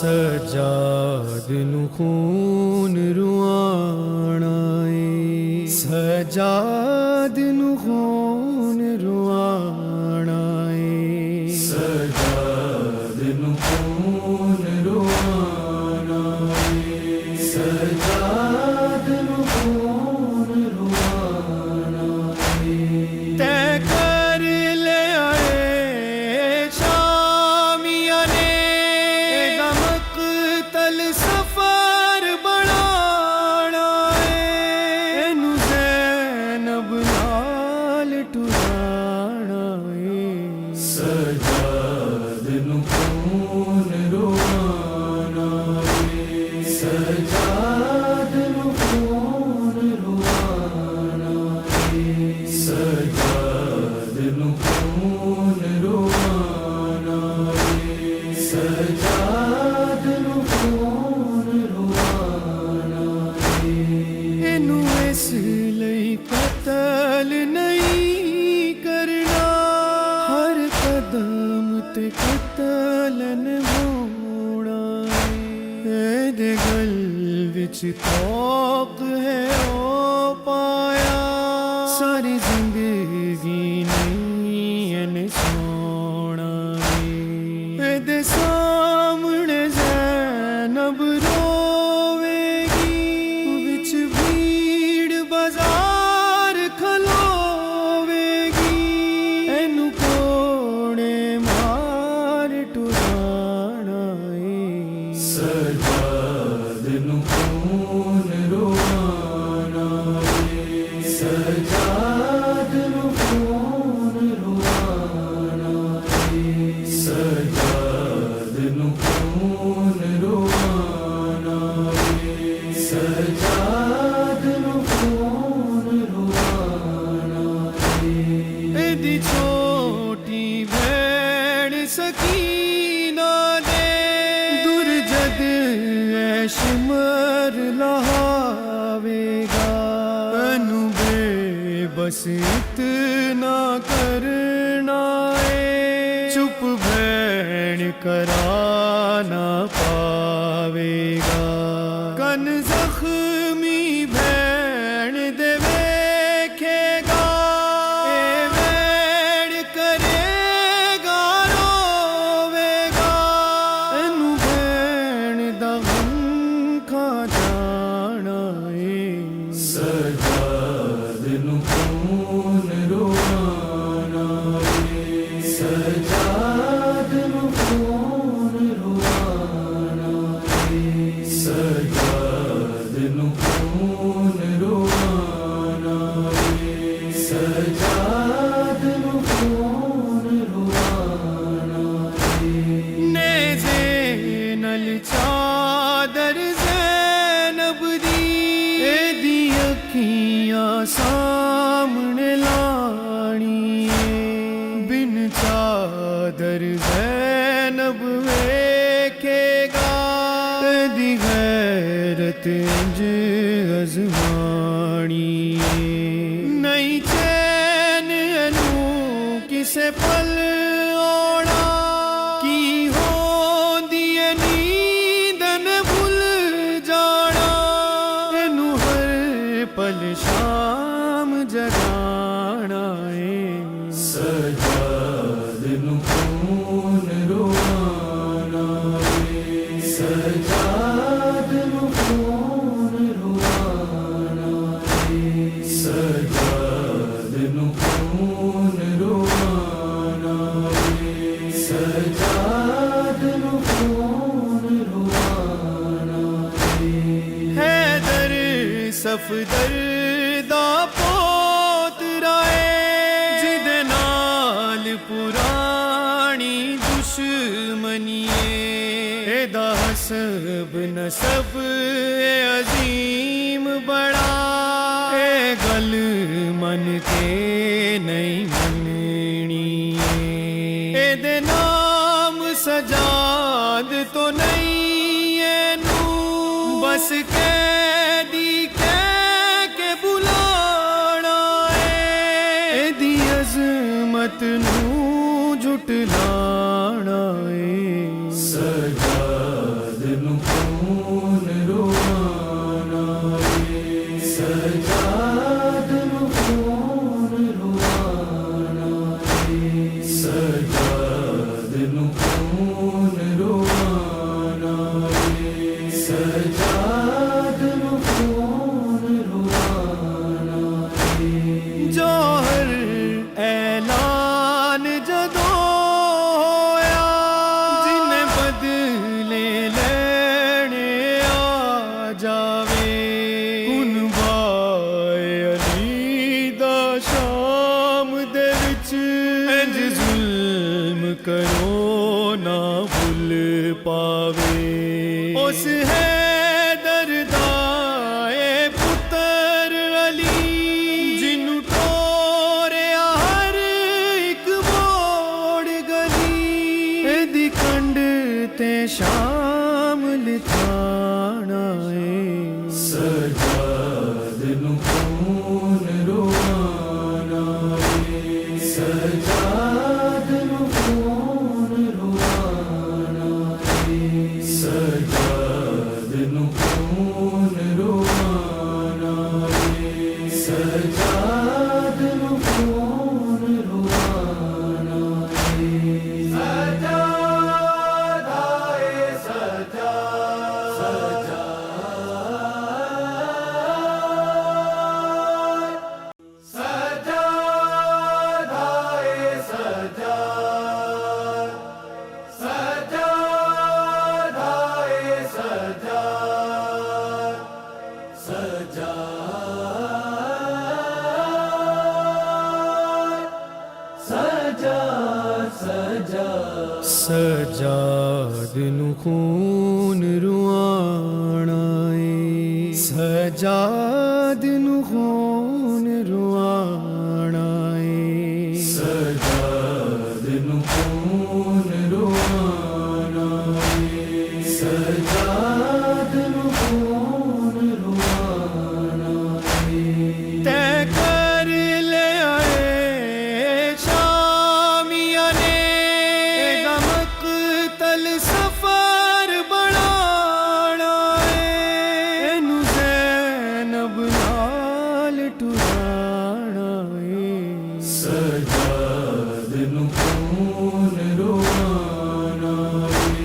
सजाद नू खून रुआना है, सजाद नू खून रुआना है, सजाद नू खून रुआना है, सजाद नू खून रुआना है। तय कर ले आए शामिया ने मक़तल सफर बनाना है, एनू ज़ैनब नाल टुराना है, सजाद नू खून रुआना है, सजाद नू खून रुआना है, सजाद नू खून रुआना है, सजाद नू खून रुआना है। इनू इस लई कतल नहीं करना, हर कदम ते कतलन होना है, एदे गल विच तौक है ओ पाया, सारी जिंदगी नहीं एने सोना है, एदे सामने ज़ैनब रोवेगी, विच भीड़ बाजार खलोवेगी, एनू कोड़े मार टुराना है, सजाद नू खून रुआना है, सजाद नू खून रुआना है, सजाद नू खून रुआना है, सजाद नू खून रुआना है। एदी छोटी भैण सकीना ने दुर्जद ऐशमर लहावेगा, अनु बेबस इतना करना है, चुप भैण कराना पावेगा, कन जख्मी भैण दे वेखेगा, ए भैण करेगा रोवेगा, एनू भैण दा गम खा जाना है, सजाद नू खून रुआना है, सजाद नू खून रुआना है, सजाद नू खून रुआना है, सजाद नू खून रुआना है। नेज़े नल चादर ज़ैनब दी, एदी अखियां सामने लानी है, बिन चादर ज़ैनब वेखेगा, एदी गैरत इंज अज़मानी है, नहीं चैन एनू किसे पल ओड़ा, की होंदी ए नींदन भुल जाना, एनू हर पल शाम जगाना है, सजाद नू खून रुआना है, सजाद नू खून रुआना है, सजाद नू खून रुआना है, सजाद नू खून रुआना है। हैदर सफदर दा पोतरा है, जिदे नाल पुरानी दुश्मनी है, एदा हसब नसब ए अजीम बड़ा, ए गल मन के नहीं मननी है, एदे नाम सजाद तो नहीं एनू, बस कैदी कह के बुलाना है, एदी अजमत नू झुटलाना है, सजाद ਨੂੰ ਖੂਨ ਰੁਆਣਾ ਏ ਸਜਾਦ ਨੂੰ ਖੂਨ ਰੁਆਣਾ ਏ ਸਜਾਦ ਨੂੰ ਖੂਨ ਰੁਆਣਾ ਏ ਸਜਾਦ ਨੂੰ ਖੂਨ ਰੁਆਣਾ ਏ ਜੌਹਰ ਐਲਾਨ ਜਦੋਂ ਹੋਇਆ ਜਿਨੇ ਬਦਲੇ ਲੈਣੇ ਆ ਜਾਵੇ ਕੁਨਬਾਏ ਅਲੀ ਦਾ ਸ਼ਾਮ ਦੇ ਵਿੱਚ ਇੰਜ ਜ਼ੁਲਮ ਕਰੋ ਨਾ ਭੁੱਲ ਪਾਵੇ ਉਸ ਹੈਦਰ ਦਾ ਏ ਪੁੱਤਰ ਅਲੀ ਜਿਹਨੂੰ ਟੋਰਿਆ ਹਰ ਇੱਕ ਮੋੜ ਗਲੀ ਇਹਦੀ ਕੰਡ ਤੇ ਸ਼ਾਮਲ ਥਾਣਾ ਏ ਸਜਾਦ ਨੂੰ ਖੂਨ ਰੁਆਣਾ ਏ ਸਜਾਦ ਨੂੰ ਖੂਨ ਰੁਆਣਾ ਏ ਸਜਾਦ ਨੂੰ ਖੂਨ ਰੁਆਣਾ ਏ ਸਜਾਦ ਨੂੰ ਖੂਨ ਰੁਆਣਾ ਏ ਸਜਾਦ ਆਏ ਸਜਾ ਸਜਾਦ ਆਏ ਸਜਾਦ ਸਜਾਦ ਆਏ ਸਜਾਦ ਸਜਾਦ ਸਜਾਦ ਸਜਾਦ ਨੂੰ ਖੂਨ ਰੁਆਣਾ ਏ ਸਜਾਦ ਨੂੰ ਖੂਨ ਰੁਆਣਾ ਏ ਸਜਾਦ ਨੂੰ ਖੂਨ ਰੁਆਣਾ ਏ ਸਜਾਦ ਨੂੰ ਖੂਨ ਰੁਆਣਾ ਏ ਤੈ ਕਰ ਲਿਆ ਏ ਸ਼ਾਮੀਆਂ ਨੇ ਇਹਦਾ ਮਕਤਲ ਸਫਰ ਬਣਾਉਣਾ ਏ ਇਹਨੂੰ ਜ਼ੈਨਬ ਨਾਲ ਟੁਰਾਣਾ ਏ ਸਜਾਦ ਨੂੰ ਖੂਨ ਰੁਆਣਾ ਏ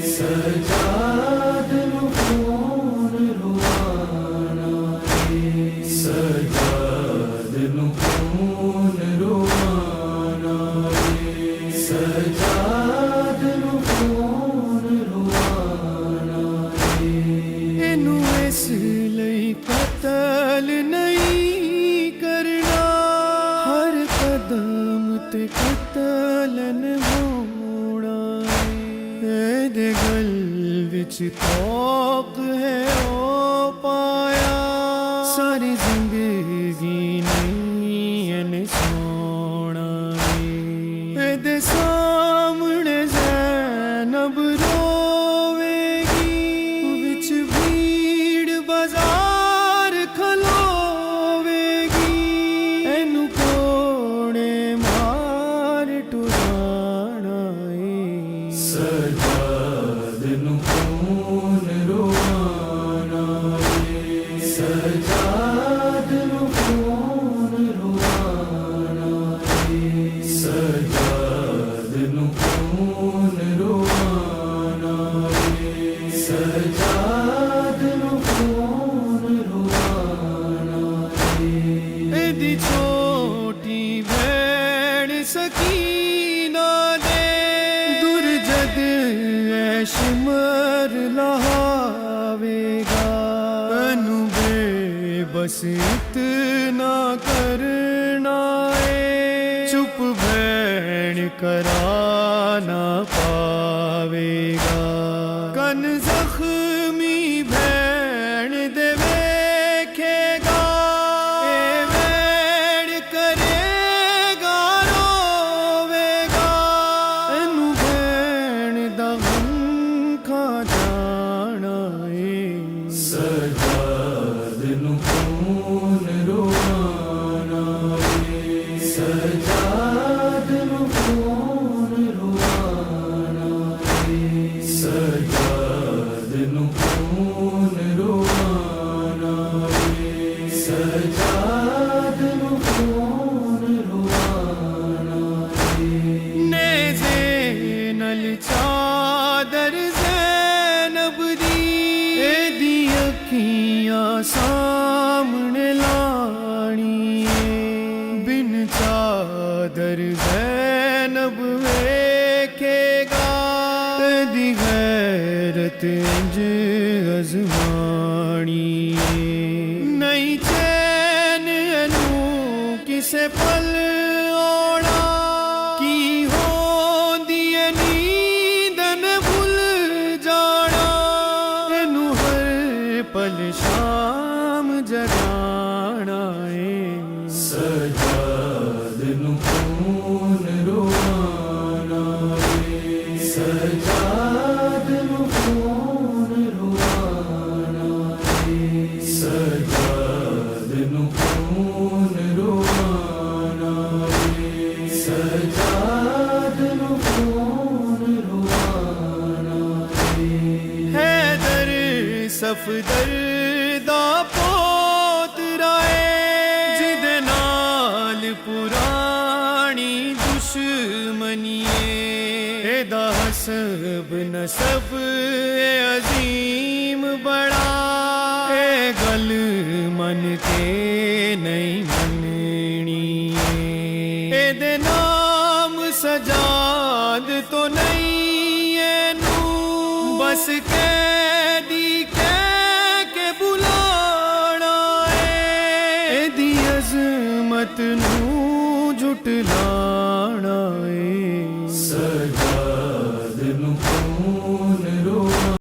ਸਜਾਦ ਨੂੰ ਖੂਨ ਰੁਆਣਾ ਏ ਸਜਾਦ ਨੂੰ ਖੂਨ ਰੁਆਣਾ ਏ ਸਜਾਦ ਨੂੰ ਖੂਨ ਰੁਆਣਾ ਏ ਇਹਨੂੰ ਇਸ ਲਈ ਕਤਲ ਨਹੀਂ ਕਰਨਾ ਹਰ ਕਦਮ ਤੇ ਕਤਲਨ ਹੋਣਾ ਇਹਦੇ ਗਲ ਵਿੱਚ ਤੌਕ ਹੈ ਉਹ ਪਾਇਆ ਸਾਰੀ ਜ਼ਿੰਦਗੀ ਨਹੀਂ ਇਹਨੇ ਸੋਣਾ ਇਹਦੇ ਸਾਹਮਣੇ ਜ਼ੈਨਬ ਰੋਵੇਗੀ ਵਿੱਚ ਭੀੜ ਬਾਜ਼ਾਰ ਖਲੋਵੇਗੀ ਇਹਨੂੰ ਕੋਣੇ ਮਾਰ ਟੁਰਾਣਾ ਏ ਸਜਾਦ ਨੂੰ ਖੂਨ ਰੁਆਣਾ ਏ ਸਜਾਦ ਨੂੰ ਖੂਨ ਰੁਆਣਾ ਏ ਸਜਾਦ ਨੂੰ ਖੂਨ ਰੁਆਣਾ ਏ ਸਜਾਦ ਨੂੰ ਖੂਨ ਰੁਆਣਾ ਏ ਇਹਦੀ ਛੋਟੀ ਭੈਣ ਸਕੀਨਾ ਦੇ ਦੁਰਜਦ ਐਸ਼ਮਰ ਲਹਾਵੇਗਾ ਅਨੂ ਬੇਬਸ ਇਤਨਾ ਕਰਨਾ ਏ ਚੁੱਪ ਭੈਣ ਕਰਾ ਨਾ ਪਾਵੇਗਾ ਕਨ ਜ਼ਖਮੀ ਭੈਣ ਦੇ ਵੇਖੇਗਾ ਇਹ ਭੈਣ ਕਰੇਗਾ ਰੋਵੇਗਾ ਇਹਨੂੰ ਭੈਣ ਦਾ ਗਮ ਖਾ ਜਾਣਾ ਏ ਸਜਾਦ ਨੂੰ ਖੂਨ ਰੁਆਣਾ ਏ ਸਜਾਦ ਨੂੰ ਖੂਨ खून रुआना रे सजाद नू खून रुआना रे नेज़े नल चादर ज़ैनब दी एदी अखियां सामने लानी बिन चादर ज़ैनब वेखेगा एदी गैरत इंज अज़मानी नहीं चैन एनू किसे पल ओड़ा की होंदी ए नींदन भुल जाना एनू हर पल शाम जगाना सजाद नू खून रुआना रे सजाद नू खून रुआना रे सजाद नू खून रुआना रे सजाद नू खून रुआना रे हैदर सफदर दा पोतरा जिदे नाल पुरानी दुश्मनी एदा हसब नसब ए अजीम बड़ा ए गल मन के नहीं मननी एदे नाम सजाद तो नहीं एनू बस कैदी कह के बुलाना एदी अज़मत नू झुटलाना सजाद नू खून